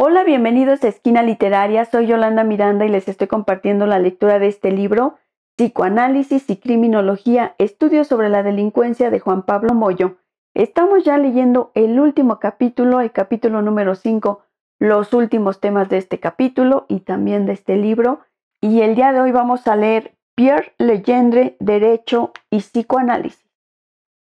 Hola, bienvenidos a Esquina Literaria. Soy Yolanda Miranda y les estoy compartiendo la lectura de este libro, Psicoanálisis y Criminología, estudios sobre la delincuencia de Juan Pablo Moyo. Estamos ya leyendo el último capítulo, el capítulo número 5, los últimos temas de este capítulo y también de este libro. Y el día de hoy vamos a leer Pierre Legendre, Derecho y Psicoanálisis.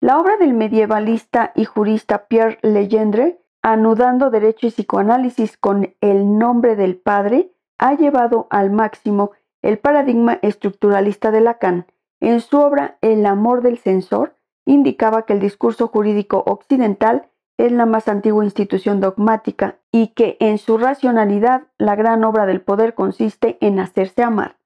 La obra del medievalista y jurista Pierre Legendre, anudando derecho y psicoanálisis con el nombre del padre, ha llevado al máximo el paradigma estructuralista de Lacan. En su obra El amor del censor, indicaba que el discurso jurídico occidental es la más antigua institución dogmática y que en su racionalidad la gran obra del poder consiste en hacerse amar.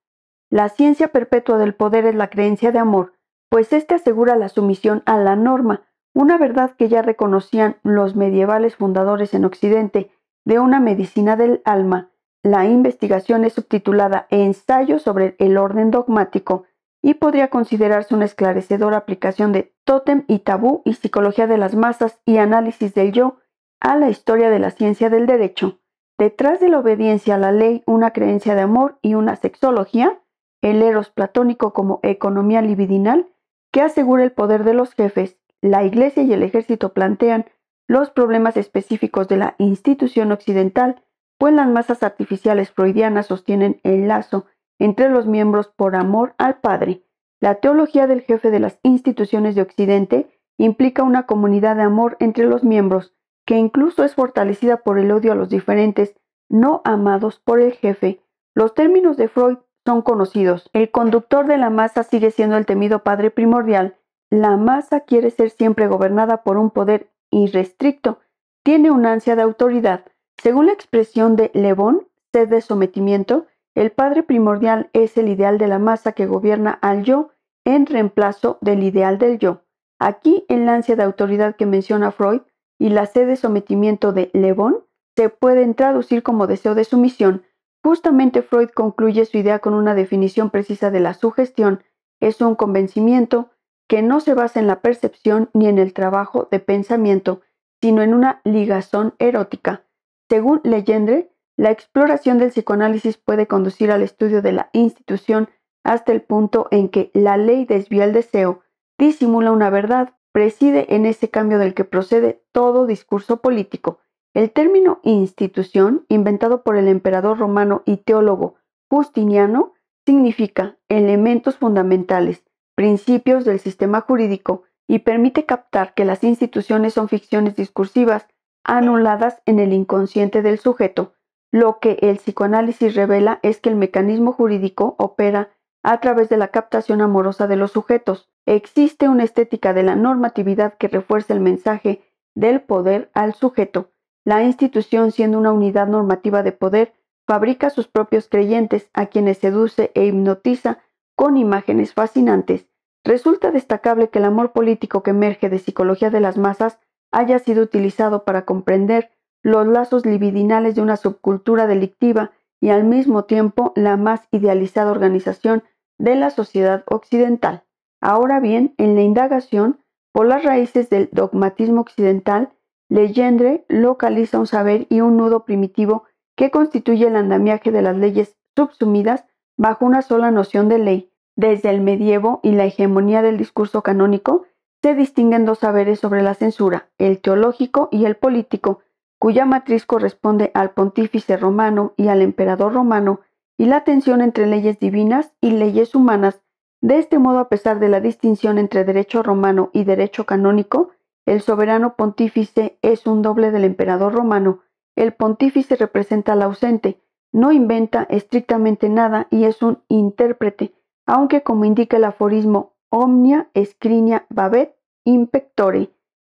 La ciencia perpetua del poder es la creencia de amor, pues éste asegura la sumisión a la norma, una verdad que ya reconocían los medievales fundadores en Occidente de una medicina del alma. La investigación es subtitulada Ensayo sobre el orden dogmático y podría considerarse una esclarecedora aplicación de tótem y tabú y psicología de las masas y análisis del yo a la historia de la ciencia del derecho. Detrás de la obediencia a la ley, una creencia de amor y una sexología, el eros platónico como economía libidinal, que asegura el poder de los jefes. La Iglesia y el ejército plantean los problemas específicos de la institución occidental, pues las masas artificiales freudianas sostienen el lazo entre los miembros por amor al Padre. La teología del jefe de las instituciones de Occidente implica una comunidad de amor entre los miembros, que incluso es fortalecida por el odio a los diferentes, no amados por el jefe. Los términos de Freud son conocidos. El conductor de la masa sigue siendo el temido padre primordial. La masa quiere ser siempre gobernada por un poder irrestricto. Tiene una ansia de autoridad. Según la expresión de Le Bon, sed de sometimiento, el padre primordial es el ideal de la masa que gobierna al yo en reemplazo del ideal del yo. Aquí, en la ansia de autoridad que menciona Freud y la sed de sometimiento de Le Bon se pueden traducir como deseo de sumisión. Justamente Freud concluye su idea con una definición precisa de la sugestión. Es un convencimiento que no se basa en la percepción ni en el trabajo de pensamiento, sino en una ligazón erótica. Según Legendre, la exploración del psicoanálisis puede conducir al estudio de la institución hasta el punto en que la ley desvía el deseo, disimula una verdad, preside en ese cambio del que procede todo discurso político. El término institución, inventado por el emperador romano y teólogo Justiniano, significa elementos fundamentales, principios del sistema jurídico, y permite captar que las instituciones son ficciones discursivas anuladas en el inconsciente del sujeto. Lo que el psicoanálisis revela es que el mecanismo jurídico opera a través de la captación amorosa de los sujetos. Existe una estética de la normatividad que refuerza el mensaje del poder al sujeto. La institución, siendo una unidad normativa de poder, fabrica sus propios creyentes, a quienes seduce e hipnotiza con imágenes fascinantes. Resulta destacable que el amor político que emerge de psicología de las masas haya sido utilizado para comprender los lazos libidinales de una subcultura delictiva y al mismo tiempo la más idealizada organización de la sociedad occidental. Ahora bien, en la indagación por las raíces del dogmatismo occidental, Legendre localiza un saber y un nudo primitivo que constituye el andamiaje de las leyes subsumidas bajo una sola noción de ley. Desde el medievo y la hegemonía del discurso canónico, se distinguen dos saberes sobre la censura, el teológico y el político, cuya matriz corresponde al pontífice romano y al emperador romano, y la tensión entre leyes divinas y leyes humanas. De este modo, a pesar de la distinción entre derecho romano y derecho canónico, el soberano pontífice es un doble del emperador romano. El pontífice representa al ausente, no inventa estrictamente nada y es un intérprete, aunque, como indica el aforismo omnia scrinia babet impectore,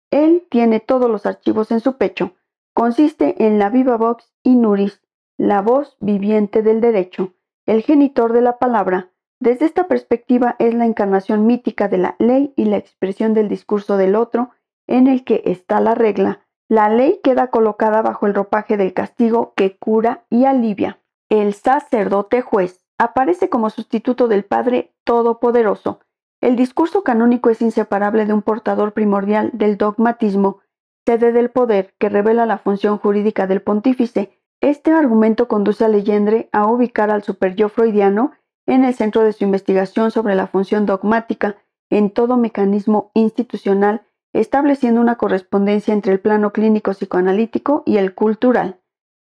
él tiene todos los archivos en su pecho. Consiste en la viva vox inuris, la voz viviente del derecho, el genitor de la palabra. Desde esta perspectiva es la encarnación mítica de la ley y la expresión del discurso del otro, en el que está la regla. La ley queda colocada bajo el ropaje del castigo que cura y alivia. El sacerdote juez aparece como sustituto del Padre Todopoderoso. El discurso canónico es inseparable de un portador primordial del dogmatismo, sede del poder, que revela la función jurídica del pontífice. Este argumento conduce a Legendre a ubicar al superyo freudiano en el centro de su investigación sobre la función dogmática en todo mecanismo institucional, estableciendo una correspondencia entre el plano clínico psicoanalítico y el cultural.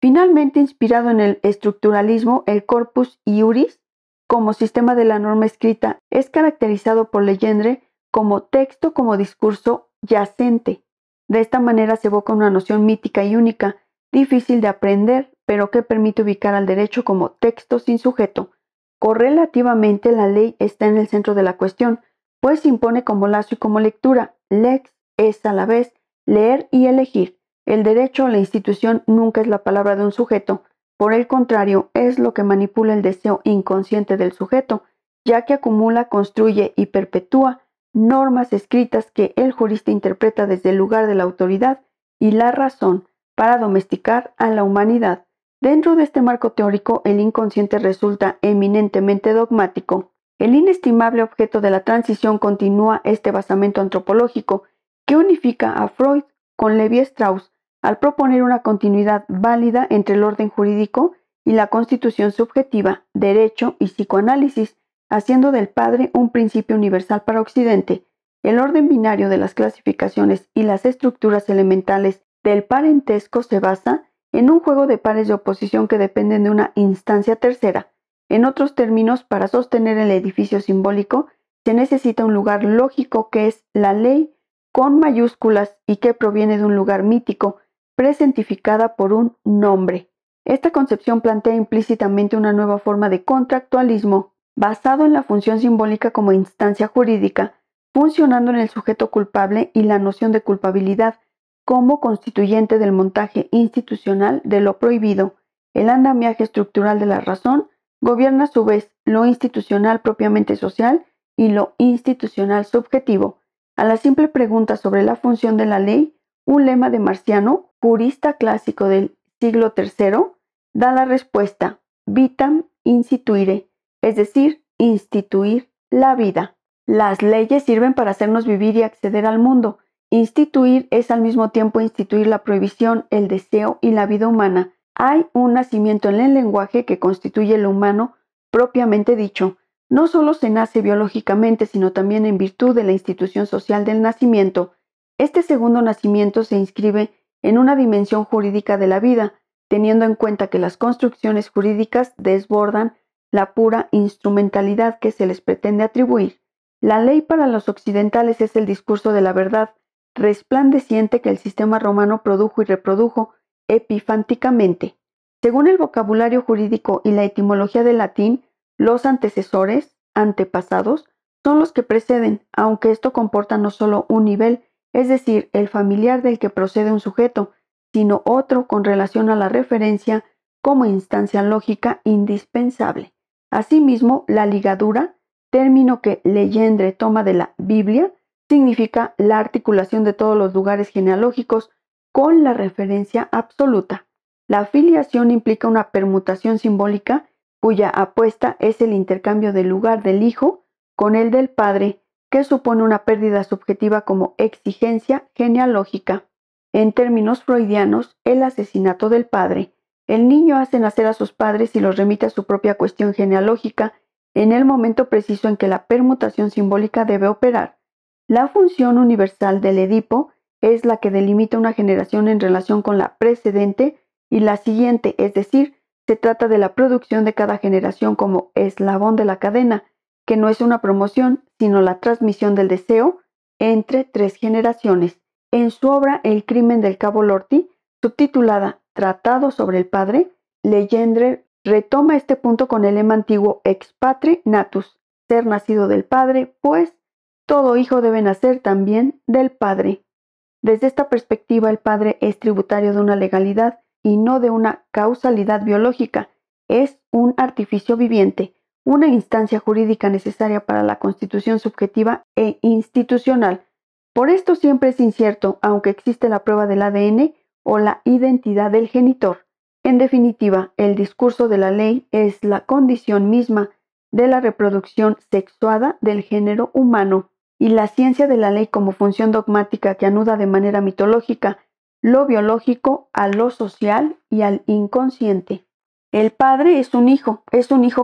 Finalmente, inspirado en el estructuralismo, el corpus iuris, como sistema de la norma escrita, es caracterizado por Legendre como texto como discurso yacente. De esta manera se evoca una noción mítica y única, difícil de aprender, pero que permite ubicar al derecho como texto sin sujeto. Correlativamente, la ley está en el centro de la cuestión, pues se impone como lazo y como lectura. Lex es a la vez leer y elegir. El derecho o la institución nunca es la palabra de un sujeto, por el contrario, es lo que manipula el deseo inconsciente del sujeto, ya que acumula, construye y perpetúa normas escritas que el jurista interpreta desde el lugar de la autoridad y la razón para domesticar a la humanidad. Dentro de este marco teórico, el inconsciente resulta eminentemente dogmático. El inestimable objeto de la transición continúa este basamento antropológico que unifica a Freud con Levi-Strauss al proponer una continuidad válida entre el orden jurídico y la constitución subjetiva, derecho y psicoanálisis, haciendo del padre un principio universal para Occidente. El orden binario de las clasificaciones y las estructuras elementales del parentesco se basa en un juego de pares de oposición que dependen de una instancia tercera. En otros términos, para sostener el edificio simbólico, se necesita un lugar lógico que es la ley con mayúsculas y que proviene de un lugar mítico, presentificada por un nombre. Esta concepción plantea implícitamente una nueva forma de contractualismo basado en la función simbólica como instancia jurídica, funcionando en el sujeto culpable y la noción de culpabilidad como constituyente del montaje institucional de lo prohibido. El andamiaje estructural de la razón gobierna a su vez lo institucional propiamente social y lo institucional subjetivo. A la simple pregunta sobre la función de la ley, un lema de Marciano, jurista clásico del siglo III, da la respuesta vitam instituire, es decir, instituir la vida. Las leyes sirven para hacernos vivir y acceder al mundo. Instituir es al mismo tiempo instituir la prohibición, el deseo y la vida humana. Hay un nacimiento en el lenguaje que constituye lo humano propiamente dicho. No solo se nace biológicamente, sino también en virtud de la institución social del nacimiento. Este segundo nacimiento se inscribe en una dimensión jurídica de la vida, teniendo en cuenta que las construcciones jurídicas desbordan la pura instrumentalidad que se les pretende atribuir. La ley para los occidentales es el discurso de la verdad resplandeciente que el sistema romano produjo y reprodujo epifánticamente. Según el vocabulario jurídico y la etimología del latín, los antecesores, antepasados, son los que preceden, aunque esto comporta no solo un nivel, es decir, el familiar del que procede un sujeto, sino otro con relación a la referencia como instancia lógica indispensable. Asimismo, la ligadura, término que Legendre toma de la Biblia, significa la articulación de todos los lugares genealógicos con la referencia absoluta. La filiación implica una permutación simbólica cuya apuesta es el intercambio del lugar del hijo con el del padre, que supone una pérdida subjetiva como exigencia genealógica. En términos freudianos, el asesinato del padre. El niño hace nacer a sus padres y los remite a su propia cuestión genealógica en el momento preciso en que la permutación simbólica debe operar. La función universal del Edipo es la que delimita una generación en relación con la precedente y la siguiente, es decir, se trata de la producción de cada generación como eslabón de la cadena, que no es una promoción, sino la transmisión del deseo entre tres generaciones. En su obra El crimen del cabo Lorty, subtitulada Tratado sobre el padre, Legendre retoma este punto con el lema antiguo ex patre natus, ser nacido del padre, pues todo hijo debe nacer también del padre. Desde esta perspectiva, el padre es tributario de una legalidad y no de una causalidad biológica. Es un artificio viviente, una instancia jurídica necesaria para la constitución subjetiva e institucional. Por esto siempre es incierto, aunque existe la prueba del ADN o la identidad del genitor. En definitiva, el discurso de la ley es la condición misma de la reproducción sexuada del género humano, y la ciencia de la ley como función dogmática que anuda de manera mitológica lo biológico a lo social y al inconsciente. El padre es un hijo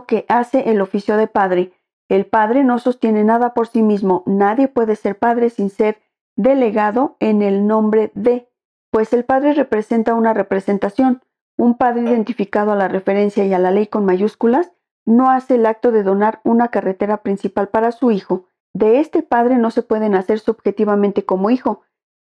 que hace el oficio de padre. El padre no sostiene nada por sí mismo, nadie puede ser padre sin ser delegado en el nombre de, pues el padre representa una representación. Un padre identificado a la referencia y a la ley con mayúsculas no hace el acto de donar una carretera principal para su hijo. De este padre no se puede nacer subjetivamente como hijo,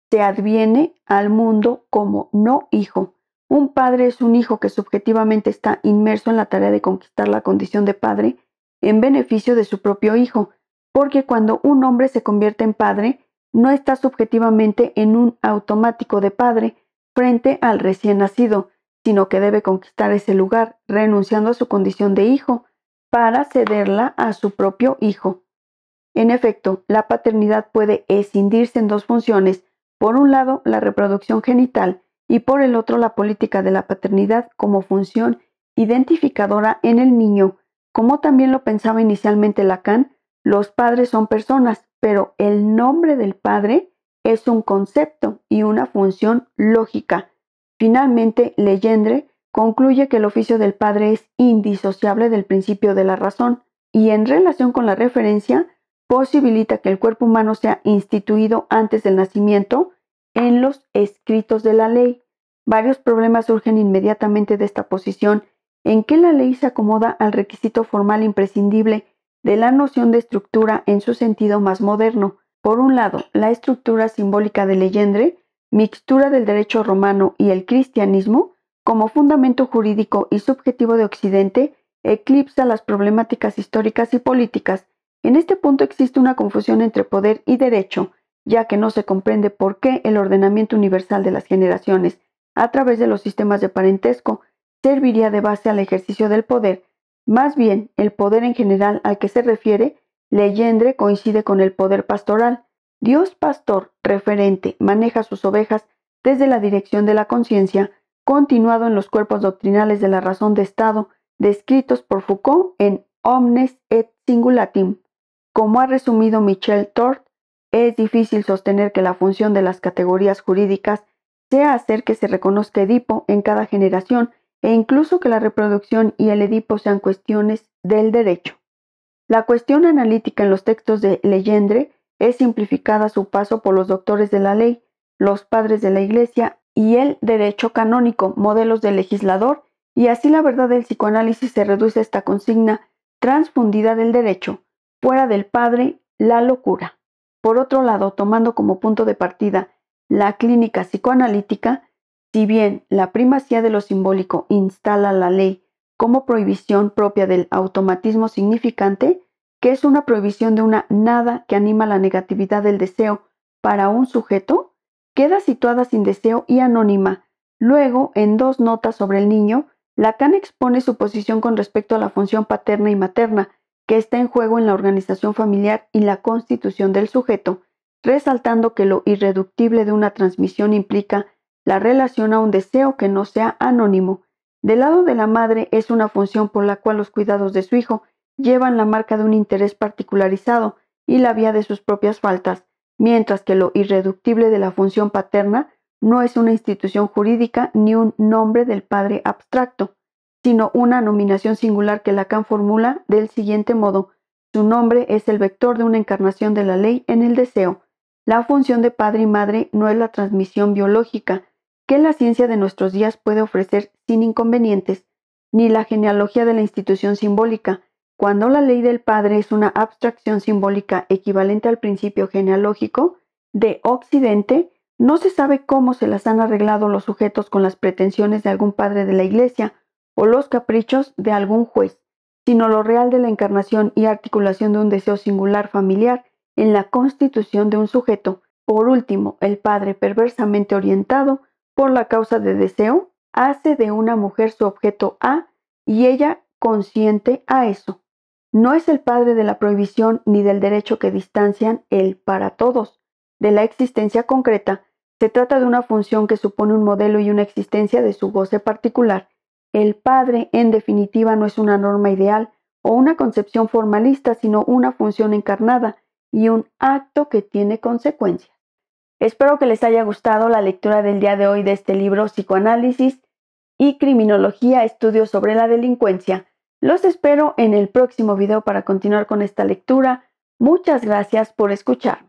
se adviene al mundo como no hijo. Un padre es un hijo que subjetivamente está inmerso en la tarea de conquistar la condición de padre en beneficio de su propio hijo, porque cuando un hombre se convierte en padre, no está subjetivamente en un automático de padre frente al recién nacido, sino que debe conquistar ese lugar, renunciando a su condición de hijo, para cederla a su propio hijo. En efecto, la paternidad puede escindirse en dos funciones, por un lado la reproducción genital y por el otro la política de la paternidad como función identificadora en el niño. Como también lo pensaba inicialmente Lacan, los padres son personas, pero el nombre del padre es un concepto y una función lógica. Finalmente, Legendre concluye que el oficio del padre es indisociable del principio de la razón y en relación con la referencia, posibilita que el cuerpo humano sea instituido antes del nacimiento en los escritos de la ley. Varios problemas surgen inmediatamente de esta posición en que la ley se acomoda al requisito formal imprescindible de la noción de estructura en su sentido más moderno. Por un lado, la estructura simbólica de Legendre, mixtura del derecho romano y el cristianismo, como fundamento jurídico y subjetivo de Occidente, eclipsa las problemáticas históricas y políticas. En este punto existe una confusión entre poder y derecho, ya que no se comprende por qué el ordenamiento universal de las generaciones, a través de los sistemas de parentesco, serviría de base al ejercicio del poder. Más bien, el poder en general al que se refiere, Legendre coincide con el poder pastoral. Dios pastor, referente, maneja sus ovejas desde la dirección de la conciencia, continuado en los cuerpos doctrinales de la razón de Estado, descritos por Foucault en Omnes et Singulatim. Como ha resumido Michel Tort, es difícil sostener que la función de las categorías jurídicas sea hacer que se reconozca Edipo en cada generación e incluso que la reproducción y el Edipo sean cuestiones del derecho. La cuestión analítica en los textos de Legendre es simplificada a su paso por los doctores de la ley, los padres de la Iglesia y el derecho canónico, modelos del legislador, y así la verdad del psicoanálisis se reduce a esta consigna transfundida del derecho: fuera del padre, la locura. Por otro lado, tomando como punto de partida la clínica psicoanalítica, si bien la primacía de lo simbólico instala la ley como prohibición propia del automatismo significante, que es una prohibición de una nada que anima la negatividad del deseo para un sujeto, queda situada sin deseo y anónima. Luego, en dos notas sobre el niño, Lacan expone su posición con respecto a la función paterna y materna, que está en juego en la organización familiar y la constitución del sujeto, resaltando que lo irreductible de una transmisión implica la relación a un deseo que no sea anónimo. Del lado de la madre es una función por la cual los cuidados de su hijo llevan la marca de un interés particularizado y la vía de sus propias faltas, mientras que lo irreductible de la función paterna no es una institución jurídica ni un nombre del padre abstracto, sino una nominación singular que Lacan formula del siguiente modo: su nombre es el vector de una encarnación de la ley en el deseo. La función de padre y madre no es la transmisión biológica que la ciencia de nuestros días puede ofrecer sin inconvenientes, ni la genealogía de la institución simbólica. Cuando la ley del padre es una abstracción simbólica equivalente al principio genealógico de Occidente, no se sabe cómo se las han arreglado los sujetos con las pretensiones de algún padre de la Iglesia o los caprichos de algún juez, sino lo real de la encarnación y articulación de un deseo singular familiar en la constitución de un sujeto. Por último, el padre, perversamente orientado por la causa de deseo, hace de una mujer su objeto A y ella consciente a eso. No es el padre de la prohibición ni del derecho que distancian el para todos de la existencia concreta. Se trata de una función que supone un modelo y una existencia de su goce particular. El padre, en definitiva, no es una norma ideal o una concepción formalista, sino una función encarnada y un acto que tiene consecuencias. Espero que les haya gustado la lectura del día de hoy de este libro Psicoanálisis y Criminología, Estudios sobre la Delincuencia. Los espero en el próximo video para continuar con esta lectura. Muchas gracias por escuchar.